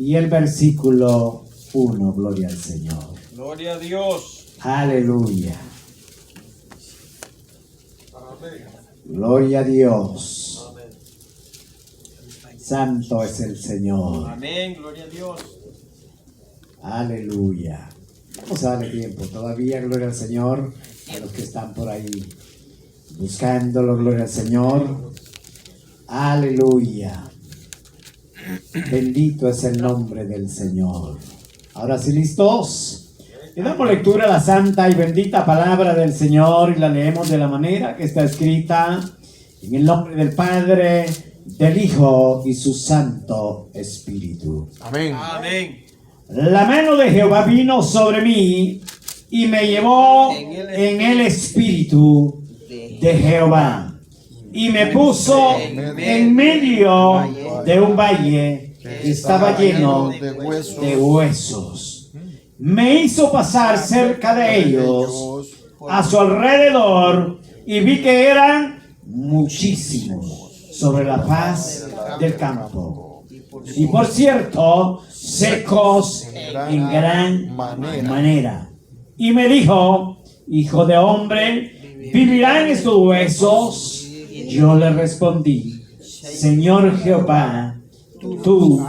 y el versículo 1. Gloria al Señor. Gloria a Dios. Aleluya. Gloria a Dios. Santo es el Señor. Amén. Gloria a Dios. Aleluya. Vamos a darle tiempo todavía, gloria al Señor, a los que están por ahí buscándolo, gloria al Señor. Aleluya. Bendito es el nombre del Señor. Ahora sí, listos. Le damos lectura a la santa y bendita palabra del Señor y la leemos de la manera que está escrita en el nombre del Padre, del Hijo y su Santo Espíritu. Amén. Amén. La mano de Jehová vino sobre mí y me llevó en el espíritu de Jehová y me puso en medio de un valle que estaba lleno de huesos. Me hizo pasar cerca de ellos a su alrededor y vi que eran muchísimos sobre la faz del campo. Y por cierto, secos en gran manera. Y me dijo: hijo de hombre, ¿vivirán estos huesos? Yo le respondí: Señor Jehová, tú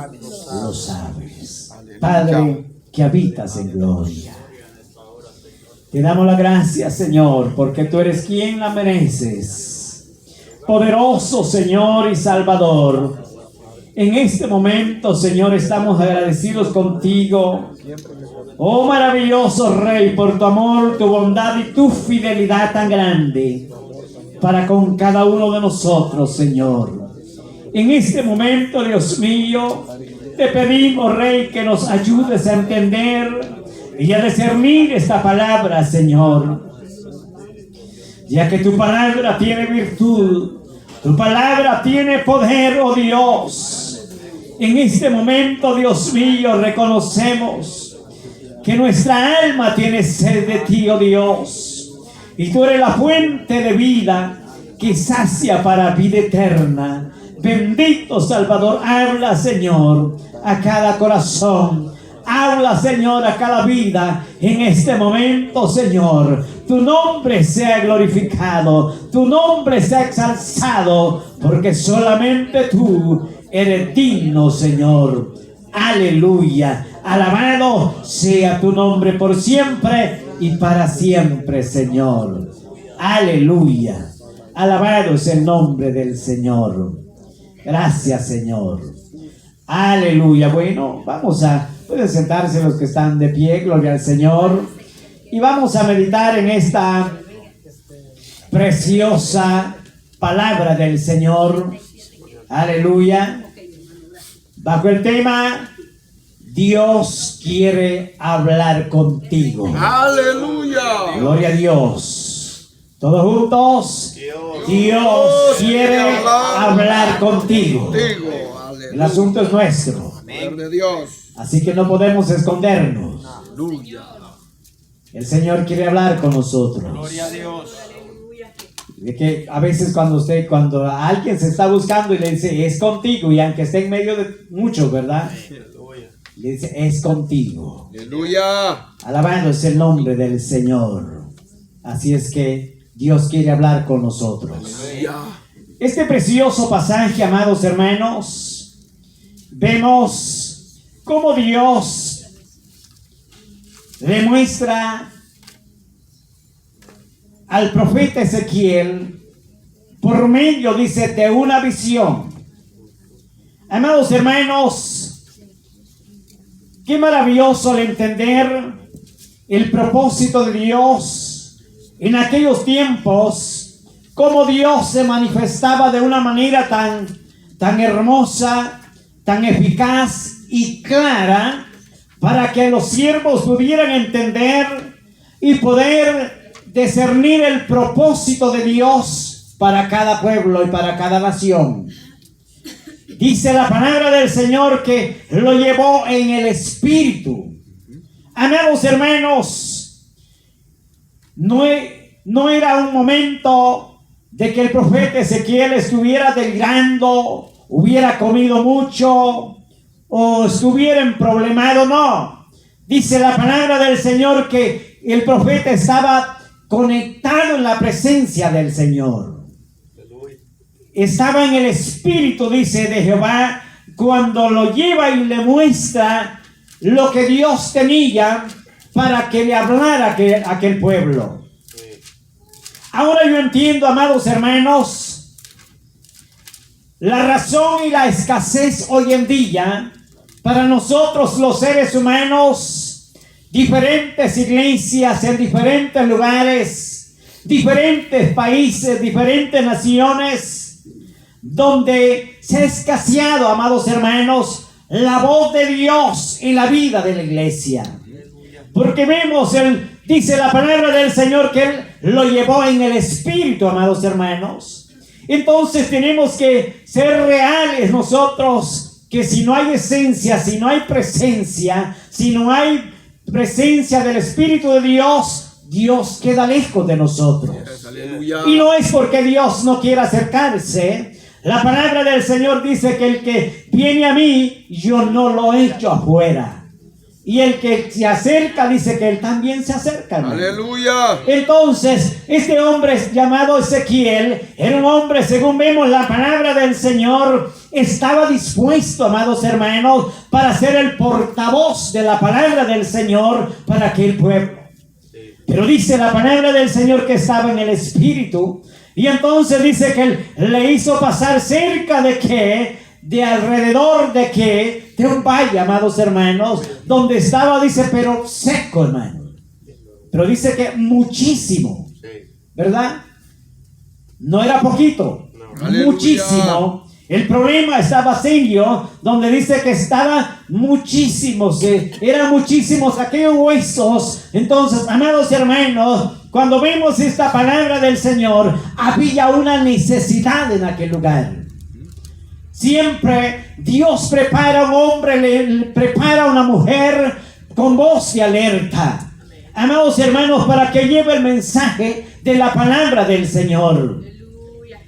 lo sabes. Padre, que habitas en gloria, te damos la gracia, Señor, porque tú eres quien la mereces. Poderoso Señor y Salvador, en este momento, Señor, estamos agradecidos contigo. Oh maravilloso Rey, por tu amor, tu bondad y tu fidelidad tan grande para con cada uno de nosotros, Señor. En este momento, Dios mío, te pedimos, Rey, que nos ayudes a entender y a discernir esta palabra, Señor. Ya que tu palabra tiene virtud, tu palabra tiene poder, oh Dios. En este momento, Dios mío, reconocemos que nuestra alma tiene sed de ti, oh Dios. Y tú eres la fuente de vida que sacia para vida eterna. Bendito Salvador, habla, Señor, a cada corazón. Habla, Señor, a cada vida en este momento, Señor. Tu nombre sea glorificado, tu nombre sea exalzado, porque solamente tú eres digno, Señor. Aleluya. Alabado sea tu nombre por siempre y para siempre, Señor. Aleluya. Alabado es el nombre del Señor. Gracias, Señor. Aleluya. Bueno, pueden sentarse los que están de pie, gloria al Señor. Y vamos a meditar en esta preciosa palabra del Señor. Aleluya. Bajo el tema: Dios quiere hablar contigo. Aleluya. Gloria a Dios. Todos juntos. Dios quiere hablar contigo. El asunto es nuestro. Así que no podemos escondernos. El Señor quiere hablar con nosotros. Gloria a Dios. De que a veces cuando alguien se está buscando y le dice es contigo, y aunque esté en medio de muchos, ¿verdad? Le dice es contigo. Aleluya. Alabado es el nombre del Señor. Así es que Dios quiere hablar con nosotros. Aleluya. Este precioso pasaje, amados hermanos, vemos cómo Dios le muestra al profeta Ezequiel por medio, dice, de una visión. Amados hermanos, qué maravilloso el entender el propósito de Dios en aquellos tiempos, cómo Dios se manifestaba de una manera tan hermosa, tan eficaz y clara, para que los siervos pudieran entender y poder discernir el propósito de Dios para cada pueblo y para cada nación. Dice la palabra del Señor que lo llevó en el espíritu. Amados hermanos, no era un momento de que el profeta Ezequiel estuviera delirando, hubiera comido mucho, o estuvieran problemados, no. Dice la palabra del Señor que el profeta estaba conectado en la presencia del Señor. Estaba en el Espíritu, dice, de Jehová, cuando lo lleva y le muestra lo que Dios tenía para que le hablara a aquel pueblo. Ahora yo entiendo, amados hermanos, la razón y la escasez hoy en día para nosotros los seres humanos, diferentes iglesias en diferentes lugares, diferentes países, diferentes naciones, donde se ha escaseado, amados hermanos, la voz de Dios en la vida de la iglesia. Porque vemos, dice la palabra del Señor que Él lo llevó en el Espíritu, amados hermanos. Entonces tenemos que ser reales nosotros, que si no hay esencia, si no hay presencia, si no hay presencia del Espíritu de Dios, Dios queda lejos de nosotros. Y no es porque Dios no quiera acercarse. La palabra del Señor dice que el que viene a mí, yo no lo echo afuera. Y el que se acerca, dice que él también se acerca. Aleluya. Entonces, este hombre llamado Ezequiel, era un hombre, según vemos la palabra del Señor, estaba dispuesto, amados hermanos, para ser el portavoz de la palabra del Señor para aquel pueblo. Pero dice la palabra del Señor que estaba en el Espíritu. Y entonces dice que él le hizo pasar cerca de qué, de alrededor de qué, de un valle, amados hermanos, donde estaba, dice, pero seco, hermano. Pero dice que muchísimo, ¿verdad? No era poquito, muchísimo. El problema estaba serio, donde dice que estaba muchísimos, eran muchísimos aquellos huesos. Entonces, amados hermanos, cuando vemos esta palabra del Señor, había una necesidad en aquel lugar. Siempre Dios prepara a un hombre, le prepara a una mujer con voz de alerta, amados hermanos, para que lleve el mensaje de la palabra del Señor.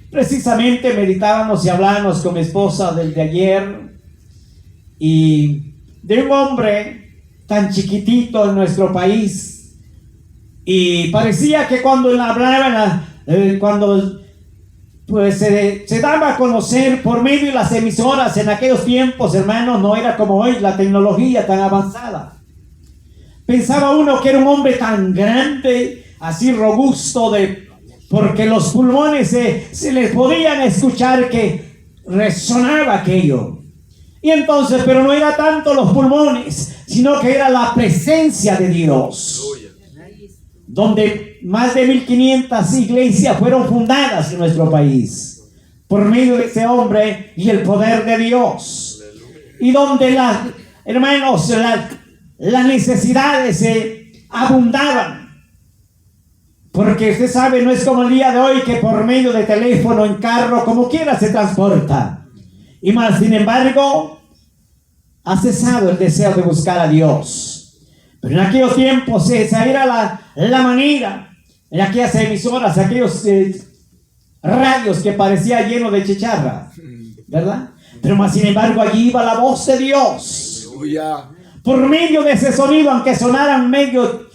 Precisamente meditábamos y hablábamos con mi esposa desde ayer y de un hombre tan chiquitito en nuestro país, y parecía que cuando él hablaba, cuando pues se daba a conocer por medio de las emisoras en aquellos tiempos, hermanos, no era como hoy la tecnología tan avanzada. Pensaba uno que era un hombre tan grande, así robusto, porque los pulmones se les podían escuchar que resonaba aquello. Y entonces, pero no era tanto los pulmones, sino que era la presencia de Dios, donde más de 1500 iglesias fueron fundadas en nuestro país por medio de ese hombre y el poder de Dios, y donde hermanos, las necesidades abundaban, porque usted sabe, no es como el día de hoy que por medio de teléfono, en carro, como quiera se transporta. Y más, sin embargo, ha cesado el deseo de buscar a Dios. Pero en aquellos tiempos esa era la manera, en aquellas emisoras, aquellos radios que parecía lleno de chicharra, ¿verdad? Pero más sin embargo allí iba la voz de Dios. Por medio de ese sonido, aunque sonaran medio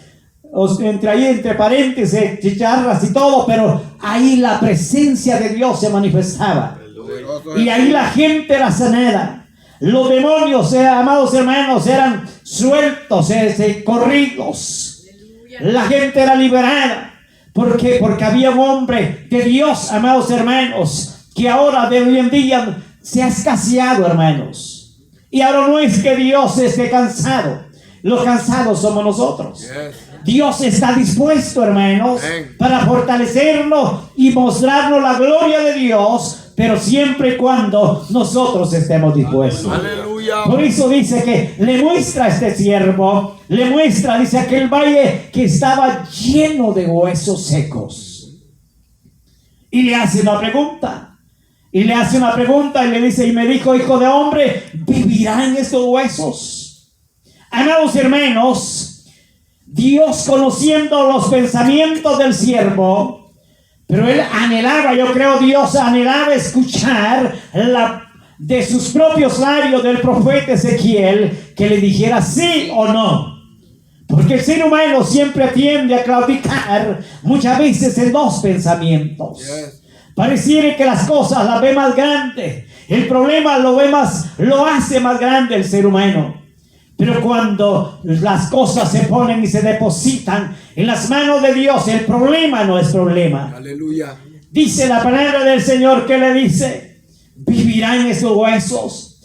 entre paréntesis, chicharras y todo, pero ahí la presencia de Dios se manifestaba. Y ahí la gente era sanada. Los demonios, amados hermanos, eran sueltos, corridos. La gente era liberada. ¿Por qué? Porque había un hombre de Dios, amados hermanos, que ahora de hoy en día se ha escaseado, hermanos. Y ahora no es que Dios esté cansado. Los cansados somos nosotros. Dios está dispuesto, hermanos, para fortalecernos y mostrarnos la gloria de Dios, pero siempre y cuando nosotros estemos dispuestos. Aleluya. Por eso dice que le muestra a este siervo, dice, aquel valle que estaba lleno de huesos secos. Y le hace una pregunta. Y le dice, y me dijo, hijo de hombre, ¿vivirán estos huesos? Amados hermanos, Dios, conociendo los pensamientos del siervo, pero él anhelaba, yo creo Dios anhelaba escuchar de sus propios labios del profeta Ezequiel que le dijera sí o no. Porque el ser humano siempre tiende a claudicar muchas veces en dos pensamientos. Yes. Pareciera que las cosas las ve más grandes. El problema lo hace más grande el ser humano. Pero cuando las cosas se ponen y se depositan en las manos de Dios, el problema no es problema. Aleluya. Dice la palabra del Señor que le dice: ¿vivirán esos huesos?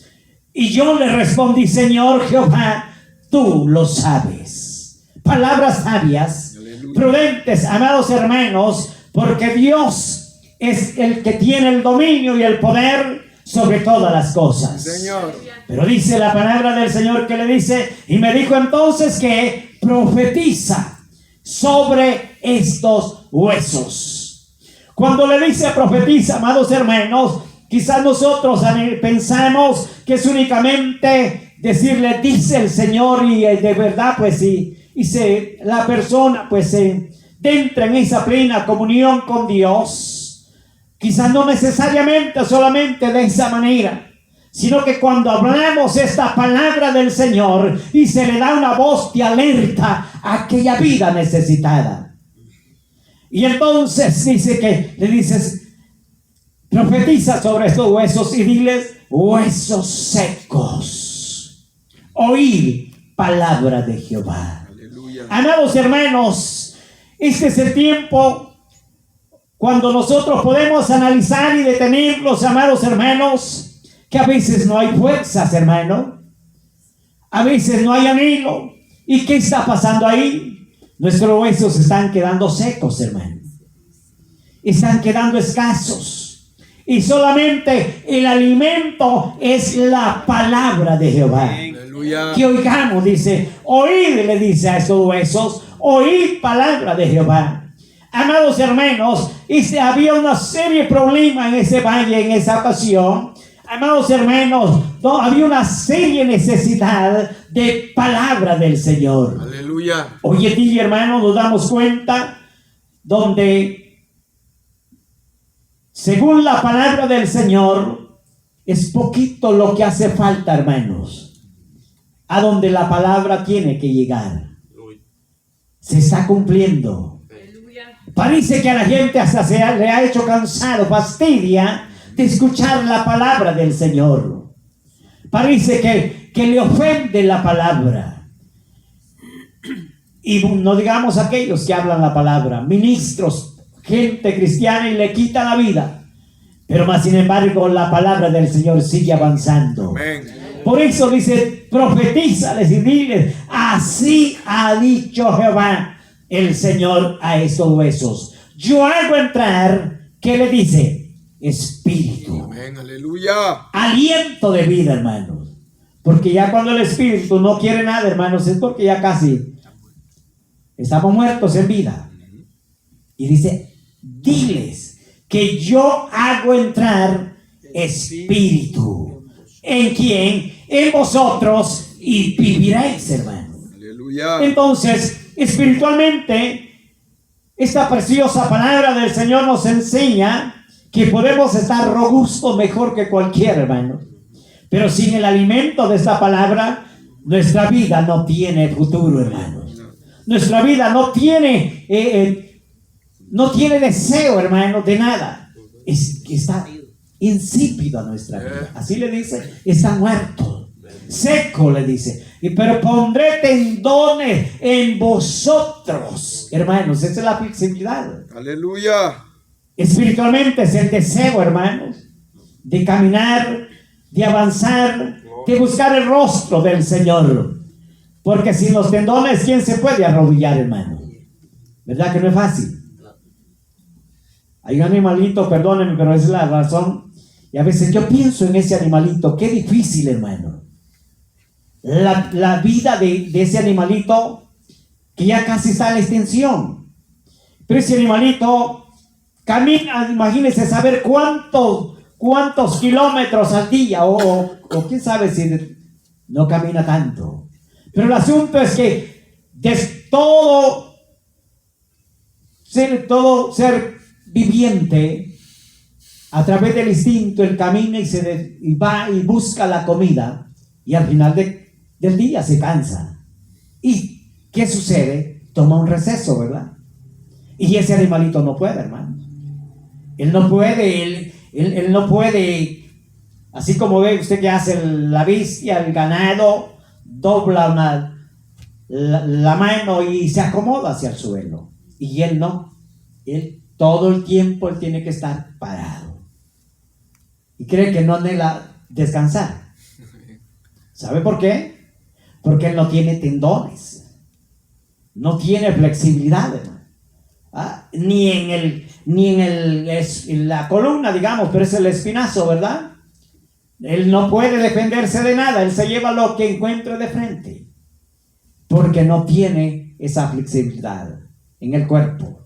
Y yo le respondí: Señor Jehová, tú lo sabes. Palabras sabias, Aleluya. prudentes, amados hermanos, porque Dios es el que tiene el dominio y el poder sobre todas las cosas. Señor. Pero dice la palabra del Señor que le dice: y me dijo entonces que profetiza sobre estos huesos. Cuando le dice profetiza, amados hermanos, quizás nosotros pensamos que es únicamente decirle dice el Señor, y de verdad pues sí, la persona pues entra en esa plena comunión con Dios. Quizás no necesariamente solamente de esa manera, sino que cuando hablamos esta palabra del Señor y se le da una voz de alerta a aquella vida necesitada. Y entonces dice que le dices: profetiza sobre estos huesos y diles: huesos secos, oíd palabra de Jehová. Aleluya. Amados hermanos, este es el tiempo cuando nosotros podemos analizar y detenerlos, amados hermanos, que a veces no hay fuerzas, hermano. A veces no hay anhelo. ¿Y qué está pasando ahí? Nuestros huesos están quedando secos, hermano. Están quedando escasos. Y solamente el alimento es la palabra de Jehová. Aleluya. Que oigamos, dice, oíd, le dice a estos huesos, oíd palabra de Jehová. Amados hermanos, había una serie de problemas en ese valle, en esa ocasión. Amados hermanos, había una seria necesidad de palabra del Señor. Aleluya. Hoy en día, hermanos, nos damos cuenta donde, según la palabra del Señor, es poquito lo que hace falta, hermanos, a donde la palabra tiene que llegar. Se está cumpliendo. Parece que a la gente hasta le ha hecho cansado, fastidia de escuchar la palabra del Señor. Parece que le ofende la palabra. Y no digamos aquellos que hablan la palabra, ministros, gente cristiana, y le quita la vida. Pero más sin embargo la palabra del Señor sigue avanzando. Amén. Por eso dice: profetízales y diles: así ha dicho Jehová el Señor a estos huesos. Yo hago entrar, ¿qué le dice? Espíritu. Amén. Aleluya. Aliento de vida, hermanos. Porque ya cuando el espíritu no quiere nada, hermanos, es porque ya casi estamos muertos en vida. Y dice: diles que yo hago entrar espíritu. ¿En quién? En vosotros, y viviréis, hermanos. Aleluya. Entonces, espiritualmente, esta preciosa palabra del Señor nos enseña que podemos estar robustos mejor que cualquier hermano. Pero sin el alimento de esta palabra, nuestra vida no tiene futuro, hermanos. Nuestra vida no tiene deseo, hermanos, de nada. Está insípido a nuestra vida. Así le dice: está muerto, seco, le dice. Pero pondré tendones en vosotros, hermanos. Esa es la flexibilidad. Aleluya. Espiritualmente es el deseo, hermanos, de caminar, de avanzar, de buscar el rostro del Señor. Porque sin los tendones, ¿quién se puede arrodillar, hermano? ¿Verdad que no es fácil? Hay un animalito, perdónenme, pero esa es la razón. Y a veces yo pienso en ese animalito. Qué difícil, hermano. La vida de ese animalito, que ya casi está a la extinción. Pero ese animalito camina, imagínense saber cuántos kilómetros al día, o quién sabe si no camina tanto. Pero el asunto es que de todo ser viviente, a través del instinto, él camina y va y busca la comida, y al final del día se cansa. ¿Y qué sucede? Toma un receso, ¿verdad? Y ese animalito no puede, hermano. Él no puede, él no puede, así como ve usted que hace la bestia, el ganado, dobla la mano y se acomoda hacia el suelo. Y él no. Él todo el tiempo él tiene que estar parado. Y cree que no anhela descansar. ¿Sabe por qué? Porque él no tiene tendones. No tiene flexibilidad, hermano. Ni en la columna, digamos, pero es el espinazo, ¿verdad? Él no puede defenderse de nada. Él se lleva lo que encuentre de frente. Porque no tiene esa flexibilidad en el cuerpo.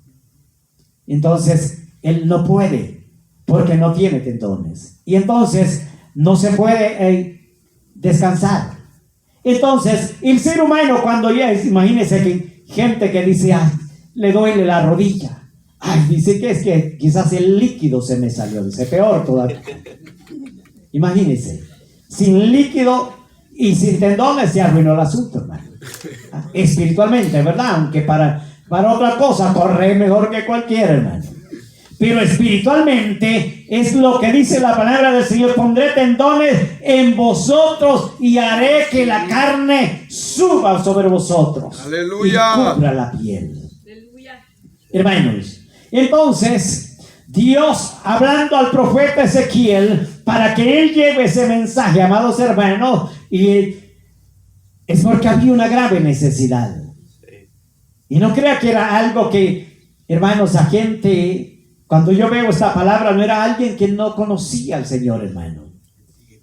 Entonces, él no puede, porque no tiene tendones. Y entonces, no se puede descansar. Entonces, el ser humano cuando ya, imagínese que gente que dice, ay, le duele la rodilla. Ay, dice que es que quizás el líquido se me salió. Dice, peor todavía. Imagínese, sin líquido y sin tendones se arruinó el asunto, hermano. Espiritualmente, ¿verdad? Aunque para otra cosa corre mejor que cualquiera, hermano. Pero espiritualmente es lo que dice la palabra del Señor: pondré tendones en vosotros y haré que la carne suba sobre vosotros. Aleluya. Y cubra la piel. Aleluya. Hermanos, entonces Dios, hablando al profeta Ezequiel para que él lleve ese mensaje, amados hermanos, y es porque había una grave necesidad. Y no crea que era algo que, hermanos, a gente, cuando yo veo esta palabra, no era alguien que no conocía al Señor, hermano.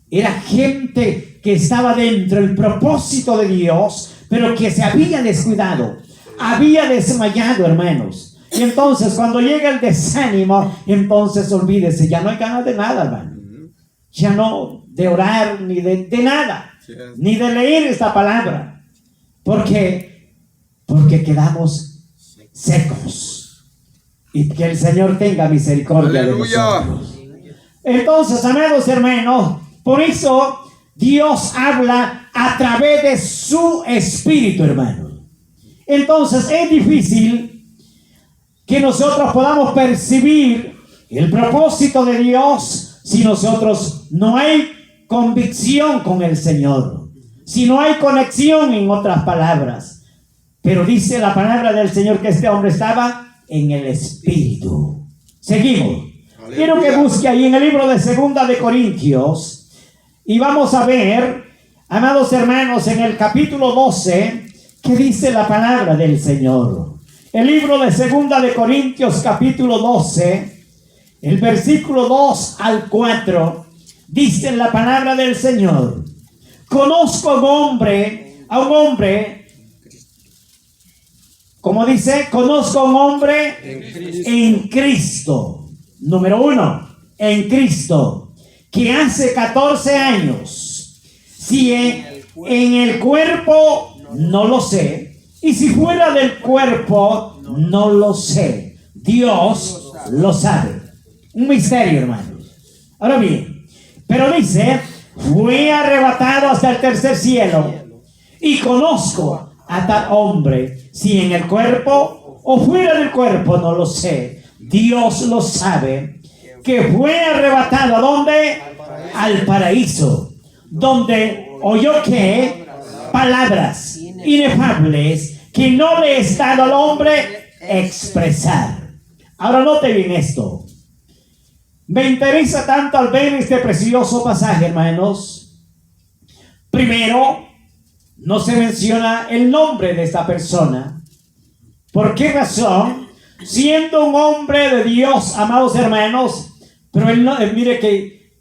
Era gente que estaba dentro del propósito de Dios, pero que se había descuidado, había desmayado, hermanos. Y entonces cuando llega el desánimo, entonces olvídese, ya no hay ganas de nada, hermano. Ya no de orar, ni de nada, ni de leer esta palabra. Porque quedamos secos. Y que el Señor tenga misericordia. Aleluya. De nosotros. Entonces, amados hermanos, por eso Dios habla a través de su Espíritu, hermano. Entonces es difícil que nosotros podamos percibir el propósito de Dios si nosotros no hay convicción con el Señor, si no hay conexión, en otras palabras. Pero dice la palabra del Señor que este hombre estaba en el Espíritu. Seguimos. Aleluya. Quiero que busque ahí en el libro de Segunda de Corintios. Y vamos a ver, amados hermanos, en el capítulo 12, ¿qué dice la palabra del Señor? El libro de Segunda de Corintios, capítulo 12, el versículo 2 al 4, dice la palabra del Señor: conozco a un hombre, como dice, conozco a un hombre en Cristo. Número 1, en Cristo, que hace 14 años, si en el cuerpo no lo sé, y si fuera del cuerpo no lo sé, Dios lo sabe. Un misterio, hermanos. Ahora bien, pero dice, fue arrebatado hasta el tercer cielo, y conozco a tal hombre, si en el cuerpo o fuera del cuerpo no lo sé, Dios lo sabe, que fue arrebatado ¿a dónde? Al paraíso, donde oyó que palabras inefables que no le es dado al hombre expresar. Ahora note bien esto. Me interesa tanto al ver este precioso pasaje, hermanos. Primero, no se menciona el nombre de esta persona. ¿Por qué razón? Siendo un hombre de Dios, amados hermanos, pero él no, mire que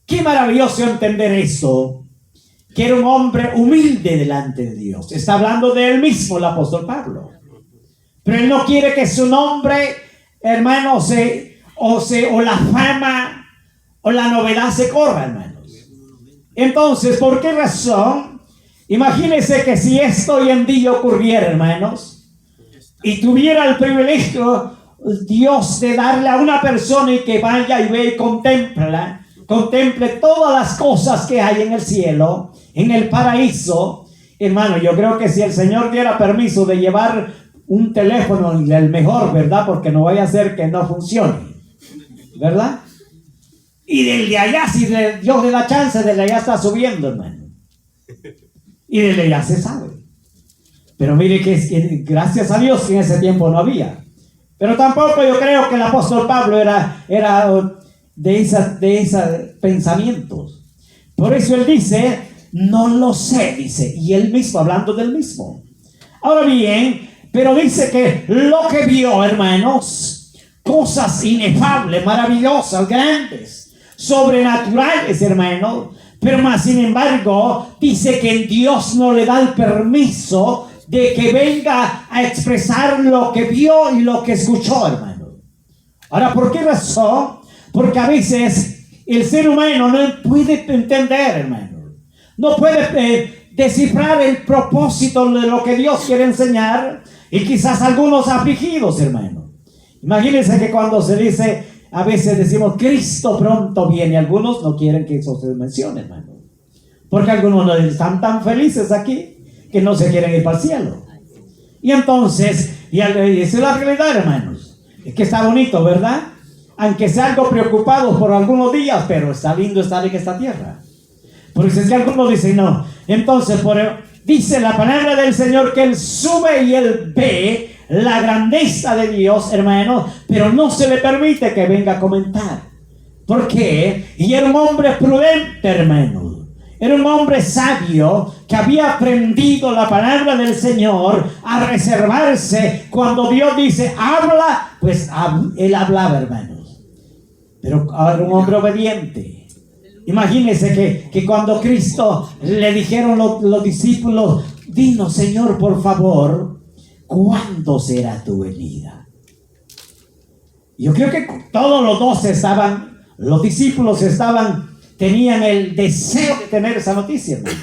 qué maravilloso entender esto, que era un hombre humilde delante de Dios. Está hablando de él mismo el apóstol Pablo. Pero él no quiere que su nombre, hermano, o la fama o la novedad se corra, hermanos. Entonces, ¿por qué razón? Imagínense que si esto hoy en día ocurriera, hermanos, y tuviera el privilegio Dios de darle a una persona y que vaya y ve y contemple todas las cosas que hay en el cielo, en el paraíso. Hermano, yo creo que si el Señor diera permiso de llevar un teléfono, el mejor, ¿verdad? Porque no vaya a ser que no funcione, ¿verdad? Y desde allá, si Dios le da chance, desde allá está subiendo, hermano. Y desde allá se sabe. Pero mire que gracias a Dios que en ese tiempo no había. Pero tampoco yo creo que el apóstol Pablo era de esos pensamientos. Por eso él dice, no lo sé, dice. Y él mismo, hablando del mismo. Ahora bien, pero dice que lo que vio, hermanos, cosas inefables, maravillosas, grandes, sobrenaturales, hermanos. Pero más sin embargo, dice que Dios no le da el permiso de que venga a expresar lo que vio y lo que escuchó, hermano. Ahora, ¿por qué razón? Porque a veces el ser humano no puede entender, hermano. No puede descifrar el propósito de lo que Dios quiere enseñar. Y quizás algunos afligidos, hermano. Imagínense que cuando se dice, a veces decimos, Cristo pronto viene. Algunos no quieren que eso se mencione, hermano. Porque algunos no están tan felices aquí que no se quieren ir para el cielo. Y entonces, y esa es la realidad, hermanos. Es que está bonito, ¿verdad? Aunque sea algo preocupado por algunos días, pero está lindo estar en esta tierra. Porque es que algunos dicen no. Entonces, dice la palabra del Señor que Él sube y Él ve la grandeza de Dios, hermano, pero no se le permite que venga a comentar. ¿Por qué? Y era un hombre prudente, hermano. Era un hombre sabio que había aprendido la palabra del Señor a reservarse. Cuando Dios dice, habla, pues él hablaba, hermanos. Pero era un hombre obediente. Imagínense que cuando Cristo le dijeron los discípulos, dinos, Señor, por favor, ¿cuándo será tu venida? Yo creo que todos los 12 los discípulos tenían el deseo de tener esa noticia, hermano.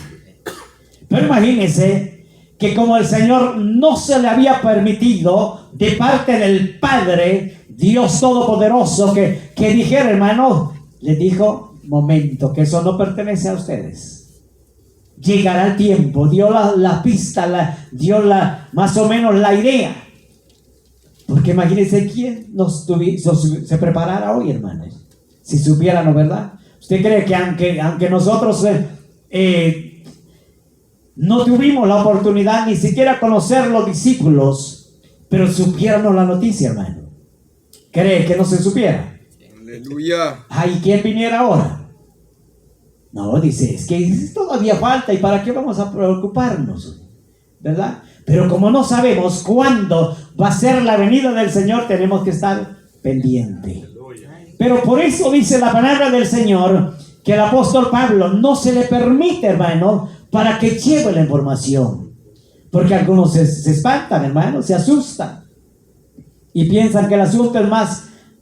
Pero imagínense que como el Señor no se le había permitido de parte del Padre, Dios Todopoderoso, que dijera, hermano, les dijo, momento, que eso no pertenece a ustedes. Llegará el tiempo, dio la pista, dio más o menos la idea. Porque imagínense quién se preparara hoy, hermanos. Si supieran, ¿no, verdad? ¿Usted cree que aunque nosotros no tuvimos la oportunidad ni siquiera conocer los discípulos, pero supiéramos la noticia, hermano? ¿Cree que no se supiera? Aleluya. Ay, ¿quién viniera ahora? No, dice, es que todavía falta y ¿para qué vamos a preocuparnos? ¿Verdad? Pero como no sabemos cuándo va a ser la venida del Señor, tenemos que estar pendientes. Pero por eso dice la palabra del Señor que el apóstol Pablo no se le permite, hermano, para que lleve la información. Porque algunos se espantan, hermano, se asustan. Y piensan que el asunto es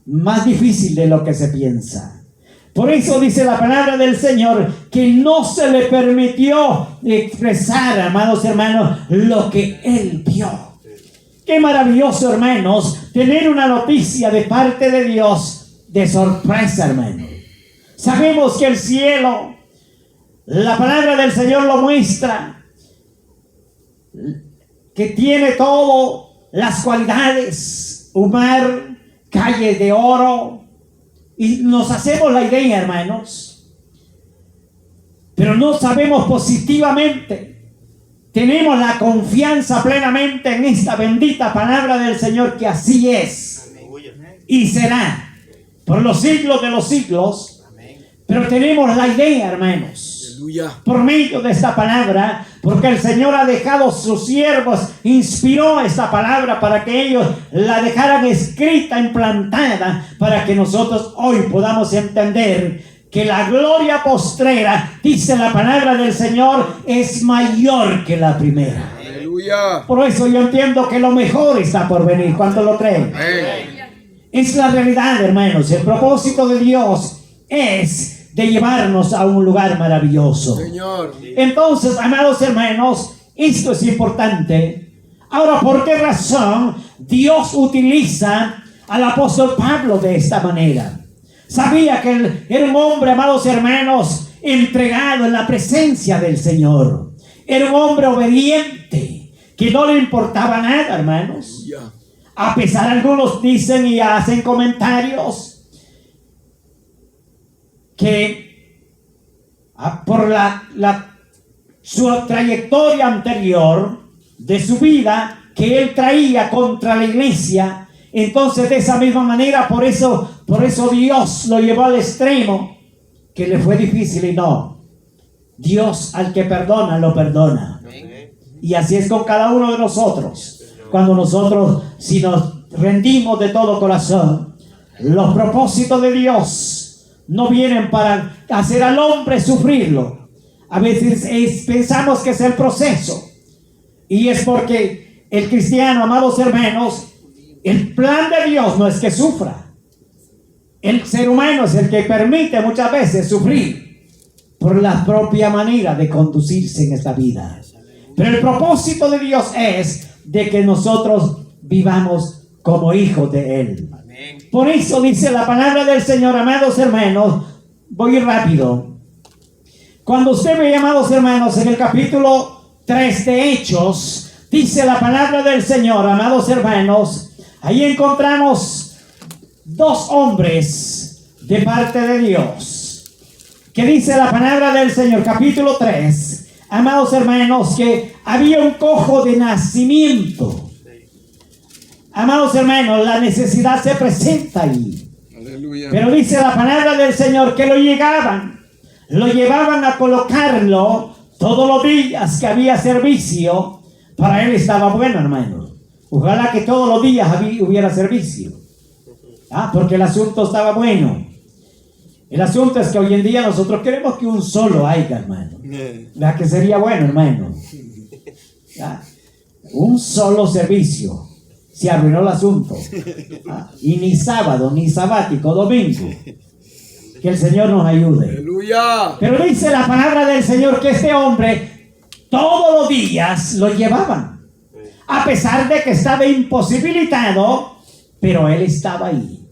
más difícil de lo que se piensa. Por eso dice la palabra del Señor que no se le permitió expresar, amados hermanos, lo que Él vio. Qué maravilloso, hermanos, tener una noticia de parte de Dios de sorpresa, hermano. Sabemos que el cielo, la palabra del Señor lo muestra, que tiene todas las cualidades, un mar, calles de oro, y nos hacemos la idea, hermanos, pero no sabemos positivamente. Tenemos la confianza plenamente en esta bendita palabra del Señor que así es y será por los siglos de los siglos. Pero tenemos la idea, hermanos, Aleluya. por medio de esta palabra, porque el Señor ha dejado sus siervos, inspiró esta palabra para que ellos la dejaran escrita, implantada, para que nosotros hoy podamos entender que la gloria postrera, dice la palabra del Señor, es mayor que la primera. Aleluya. Por eso yo entiendo que lo mejor está por venir. ¿Cuánto lo creen? Amén. Es la realidad, hermanos. El propósito de Dios es de llevarnos a un lugar maravilloso. Señor. Entonces, amados hermanos, esto es importante. Ahora, ¿por qué razón Dios utiliza al apóstol Pablo de esta manera. Sabía que él era un hombre, amados hermanos, entregado en la presencia del Señor. Era un hombre obediente, que no le importaba nada, hermanos. A pesar, algunos dicen y hacen comentarios que por su trayectoria anterior de su vida que él traía contra la iglesia, entonces de esa misma manera, por eso Dios lo llevó al extremo que le fue difícil. Y no, Dios al que perdona lo perdona. Y así es con cada uno de nosotros. Cuando nosotros, si nos rendimos de todo corazón, los propósitos de Dios no vienen para hacer al hombre sufrirlo. A veces pensamos que es el proceso, y es porque el cristiano, amados hermanos, el plan de Dios no es que sufra. El ser humano es el que permite muchas veces sufrir por la propia manera de conducirse en esta vida. Pero el propósito de Dios es de que nosotros vivamos como hijos de Él. Amén. Por eso dice la palabra del Señor, amados hermanos, voy rápido. Cuando usted ve, amados hermanos, en el capítulo 3 de Hechos, dice la palabra del Señor, amados hermanos, ahí encontramos dos hombres de parte de Dios. Que dice la palabra del Señor, capítulo 3, amados hermanos, que había un cojo de nacimiento. Amados hermanos, la necesidad se presenta ahí. Aleluya. Pero dice la palabra del Señor que lo llevaban a colocarlo todos los días que había servicio. Para él estaba bueno, hermanos. Ojalá que todos los días hubiera servicio. Porque el asunto estaba bueno. El asunto es que hoy en día nosotros queremos que un solo haya, hermano. ¿Verdad que sería bueno, hermano? Un solo servicio. Se arruinó el asunto. Y ni sábado, ni sabático, domingo. Que el Señor nos ayude. ¡Aleluya! Pero dice la palabra del Señor que este hombre todos los días lo llevaban. A pesar de que estaba imposibilitado, pero él estaba ahí.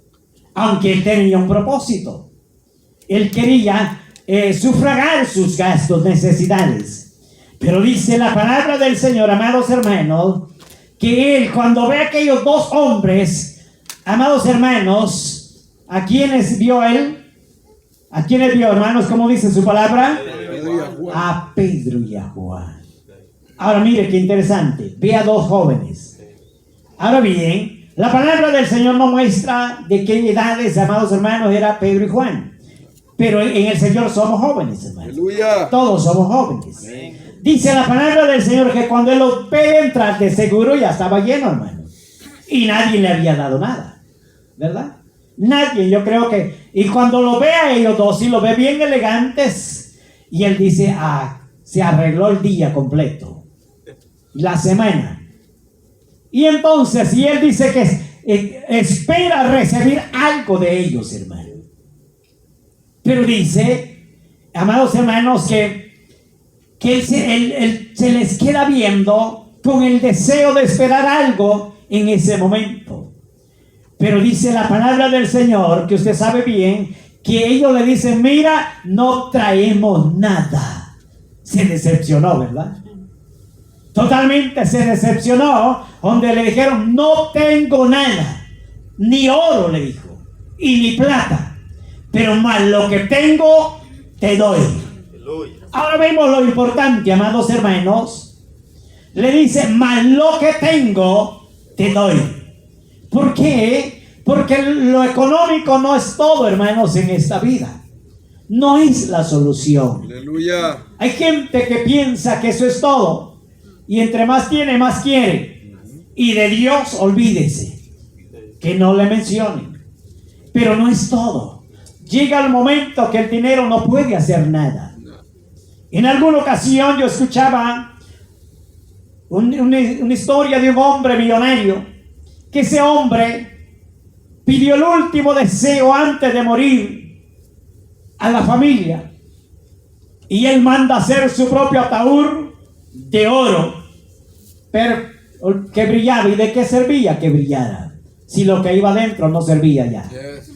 Aunque él tenía un propósito. Él quería sufragar sus gastos, necesidades. Pero dice la palabra del Señor, amados hermanos, que él, cuando ve a aquellos dos hombres, amados hermanos, ¿a quiénes vio él? ¿A quiénes vio, hermanos? ¿Cómo dice su palabra? A Pedro y a Juan. Ahora mire qué interesante. Ve a dos jóvenes. Ahora bien, la palabra del Señor no muestra de qué edades, amados hermanos, era Pedro y Juan. Pero en el Señor somos jóvenes, hermanos. Aleluya. Todos somos jóvenes. Amén. Dice la palabra del Señor que cuando él los ve entrar, de seguro ya estaba lleno, hermano. Y nadie le había dado nada. ¿Verdad? Nadie, yo creo que. Y cuando lo ve a ellos dos, y lo ve bien elegantes, y él dice, se arregló el día completo. La semana. Y entonces, y él dice que espera recibir algo de ellos, hermano. Pero dice, amados hermanos, que él se les queda viendo con el deseo de esperar algo en ese momento. Pero dice la palabra del Señor, que usted sabe bien, que ellos le dicen, mira, no traemos nada. Se decepcionó, ¿verdad? Totalmente se decepcionó, donde le dijeron, no tengo nada, ni oro, le dijo, y ni plata. Pero más lo que tengo, te doy. Ahora vemos lo importante, amados hermanos. Le dice, más lo que tengo, te doy. ¿Por qué? Porque lo económico no es todo, hermanos, en esta vida. No es la solución. Aleluya. Hay gente que piensa que eso es todo. Y entre más tiene, más quiere. Y de Dios, olvídese. Que no le mencionen. Pero no es todo. Llega el momento que el dinero no puede hacer nada. En alguna ocasión yo escuchaba una historia de un hombre millonario, que ese hombre pidió el último deseo antes de morir a la familia, y él manda hacer su propio ataúd de oro, pero que brillaba. ¿Y de qué servía que brillara? si lo que iba adentro no servía ya. Yes.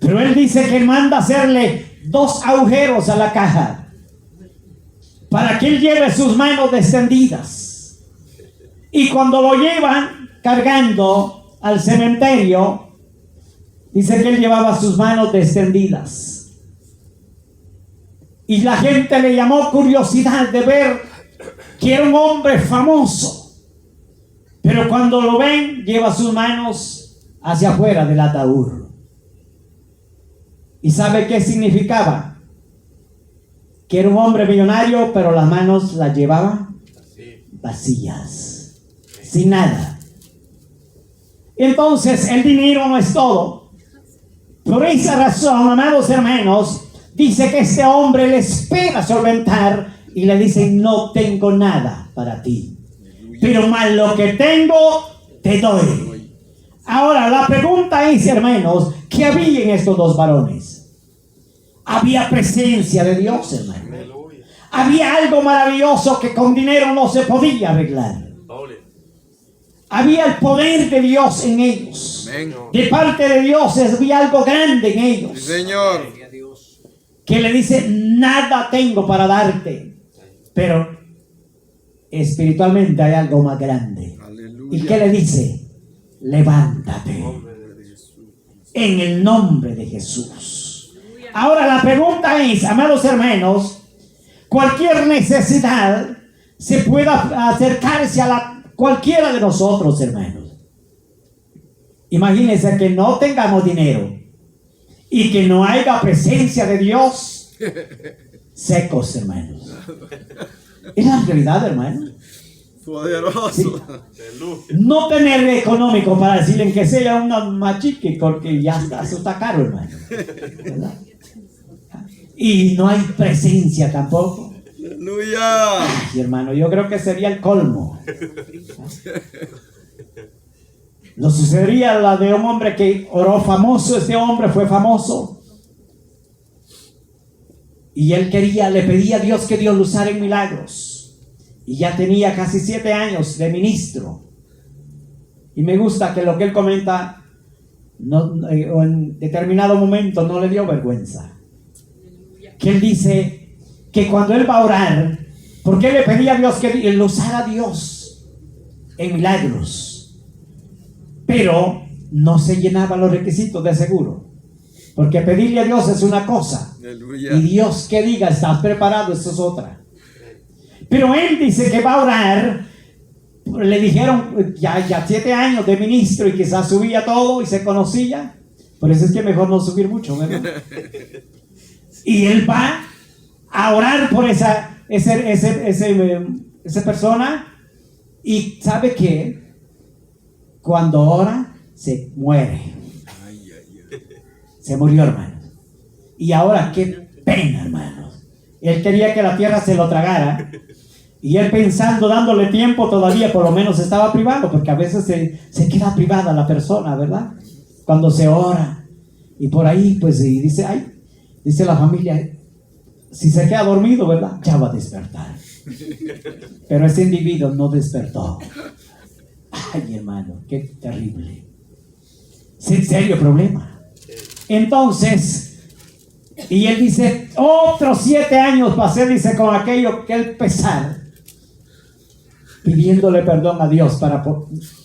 Pero él dice que manda hacerle 2 agujeros a la caja para que él lleve sus manos descendidas. Y cuando lo llevan cargando al cementerio, dice que él llevaba sus manos descendidas. Y la gente le llamó curiosidad de ver que era un hombre famoso. Pero cuando lo ven, lleva sus manos hacia afuera del ataúd. ¿Y sabe qué significaba? Que era un hombre millonario, pero las manos las llevaba vacías, sin nada. Entonces, el dinero no es todo. Por esa razón, amados hermanos, dice que este hombre le espera solventar y le dice: no tengo nada para ti, pero más lo que tengo te doy. Ahora, la pregunta es, hermanos, ¿qué había en estos 2 varones? Había presencia de Dios, hermano. Había algo maravilloso que con dinero no se podía arreglar. Había el poder de Dios en ellos. Amén. De parte de Dios había algo grande en ellos. Sí, Señor. Que le dice: nada tengo para darte, pero espiritualmente hay algo más grande. Aleluya. ¿Y qué le dice? Levántate en el nombre de Jesús. Ahora la pregunta es, amados hermanos, cualquier necesidad se pueda acercarse a cualquiera de nosotros, hermanos. Imagínense que no tengamos dinero y que no haya presencia de Dios, secos, hermanos. Es la realidad, hermanos. Poderoso. Sí. No tener económico para decirle que sea una machique, porque ya está, eso está caro, hermano, ¿verdad? Y no hay presencia tampoco. Aleluya. Ay, hermano, yo creo que sería el colmo. Lo sucedería la de un hombre que oró famoso. Este hombre fue famoso y él le pedía a Dios que Dios lo usara en milagros. Y ya tenía casi 7 años de ministro. Y me gusta que lo que él comenta, en determinado momento no le dio vergüenza. Que él dice que cuando él va a orar, porque él le pedía a Dios que lo usara Dios en milagros, pero no se llenaban los requisitos de seguro. Porque pedirle a Dios es una cosa, Aleluya. y Dios que diga estás preparado, eso es otra. Pero él dice que va a orar. Le dijeron ya 7 años de ministro y quizás subía todo y se conocía. Por eso es que mejor no subir mucho, ¿verdad? Y él va a orar por esa persona. Y ¿sabe qué? Cuando ora, se muere. Se murió, hermano. Y ahora, qué pena, hermano. Él quería que la tierra se lo tragara. Y él pensando, dándole tiempo todavía, por lo menos estaba privado, porque a veces se queda privada la persona, ¿verdad? Cuando se ora. Y por ahí, pues, y dice la familia, si se queda dormido, ¿verdad? Ya va a despertar. Pero ese individuo no despertó. Ay, hermano, qué terrible. Es en serio problema. Entonces, y él dice, otros 7 años pasé, dice, con aquello que él pesar, pidiéndole perdón a Dios